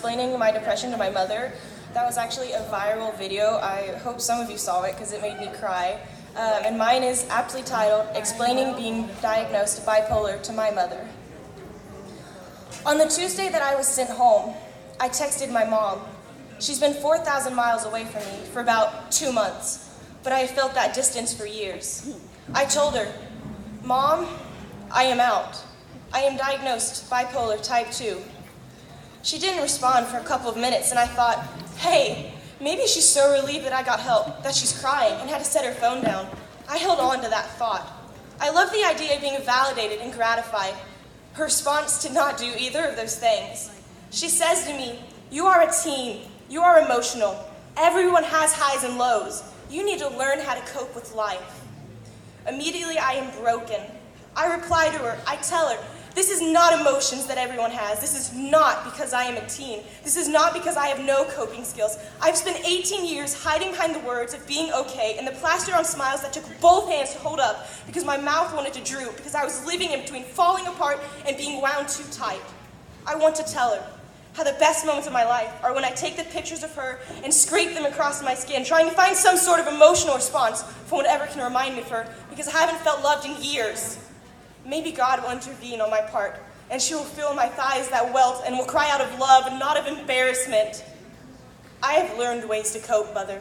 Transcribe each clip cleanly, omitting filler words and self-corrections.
explaining my depression to my mother. That was actually a viral video. I hope some of you saw it because it made me cry. And mine is aptly titled, Explaining Being Diagnosed Bipolar to My Mother. On the Tuesday that I was sent home, I texted my mom. She's been 4,000 miles away from me for about 2 months, but I have felt that distance for years. I told her, Mom, I am out. I am diagnosed bipolar type 2. She didn't respond for a couple of minutes, and I thought, hey, maybe she's so relieved that I got help that she's crying and had to set her phone down. I held on to that thought. I love the idea of being validated and gratified. Her response did not do either of those things. She says to me, you are a teen. You are emotional. Everyone has highs and lows. You need to learn how to cope with life. Immediately, I am broken. I reply to her. I tell her, this is not emotions that everyone has. This is not because I am a teen. This is not because I have no coping skills. I've spent 18 years hiding behind the words of being okay and the plaster on smiles that took both hands to hold up because my mouth wanted to droop because I was living in between falling apart and being wound too tight. I want to tell her how the best moments of my life are when I take the pictures of her and scrape them across my skin, trying to find some sort of emotional response for whatever can remind me of her because I haven't felt loved in years. Maybe God will intervene on my part, and she will feel my thighs that welt and will cry out of love and not of embarrassment. I have learned ways to cope, Mother.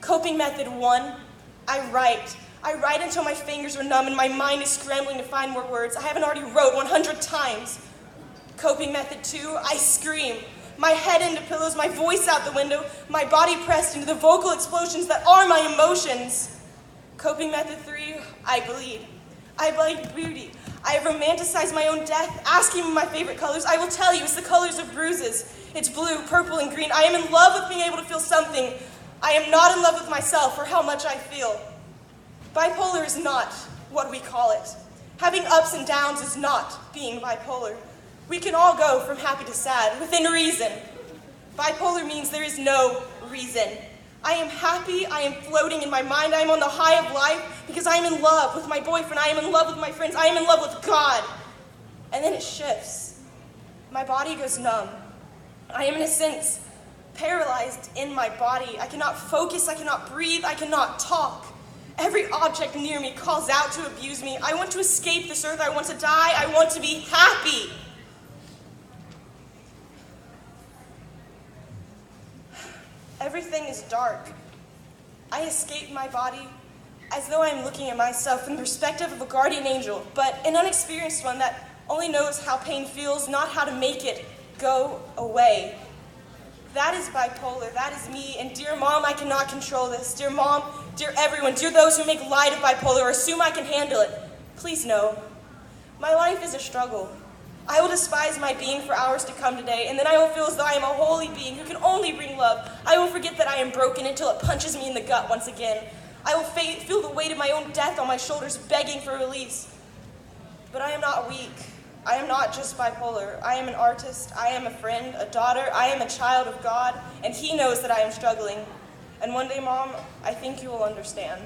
Coping method 1, I write. I write until my fingers are numb and my mind is scrambling to find more words I haven't already wrote 100 times. Coping method 2, I scream. My head into pillows, my voice out the window, my body pressed into the vocal explosions that are my emotions. Coping method 3, I bleed. I bleed beauty. I have romanticized my own death, asking me my favorite colors. I will tell you, it's the colors of bruises. It's blue, purple, and green. I am in love with being able to feel something. I am not in love with myself or how much I feel. Bipolar is not what we call it. Having ups and downs is not being bipolar. We can all go from happy to sad within reason. Bipolar means there is no reason. I am happy, I am floating in my mind, I am on the high of life because I am in love with my boyfriend, I am in love with my friends, I am in love with God. And then it shifts. My body goes numb. I am in a sense paralyzed in my body. I cannot focus, I cannot breathe, I cannot talk. Every object near me calls out to abuse me. I want to escape this earth, I want to die, I want to be happy. Everything is dark. I escape my body as though I am looking at myself from the perspective of a guardian angel, but an unexperienced one that only knows how pain feels, not how to make it go away. That is bipolar, that is me, and dear Mom, I cannot control this. Dear Mom, dear everyone, dear those who make light of bipolar or assume I can handle it, please know, my life is a struggle. I will despise my being for hours to come today, and then I will feel as though I am a holy being who can only bring love. I will forget that I am broken until it punches me in the gut once again. I will feel the weight of my own death on my shoulders, begging for release. But I am not weak. I am not just bipolar. I am an artist. I am a friend, a daughter. I am a child of God, and He knows that I am struggling. And one day, Mom, I think you will understand.